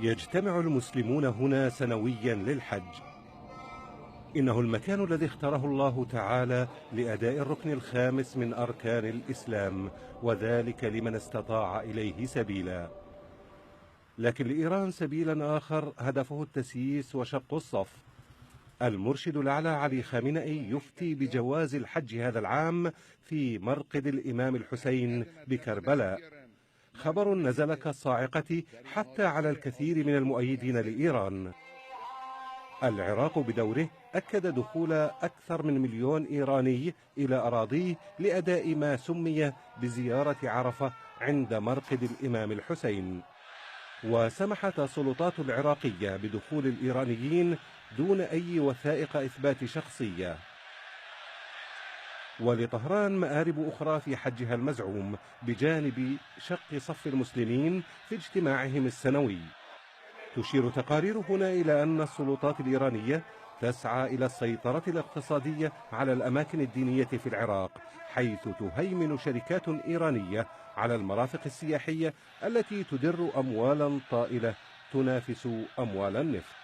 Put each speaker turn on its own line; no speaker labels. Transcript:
يجتمع المسلمون هنا سنويا للحج. إنه المكان الذي اختاره الله تعالى لأداء الركن الخامس من أركان الإسلام، وذلك لمن استطاع إليه سبيلا. لكن لإيران سبيلا آخر هدفه التسييس وشق الصف. المرشد الأعلى علي خامنئي يفتي بجواز الحج هذا العام في مرقد الإمام الحسين بكربلاء، خبر نزل كالصاعقة حتى على الكثير من المؤيدين لإيران. العراق بدوره أكد دخول أكثر من 1,000,000 إيراني إلى أراضيه لأداء ما سمي بزيارة عرفة عند مرقد الإمام الحسين، وسمحت السلطات العراقية بدخول الإيرانيين دون أي وثائق إثبات شخصية. ولطهران مآرب أخرى في حجها المزعوم بجانب شق صف المسلمين في اجتماعهم السنوي. تشير تقارير هنا إلى أن السلطات الإيرانية تسعى إلى السيطرة الاقتصادية على الأماكن الدينية في العراق، حيث تهيمن شركات إيرانية على المرافق السياحية التي تدر أموالا طائلة تنافس أموال النفط.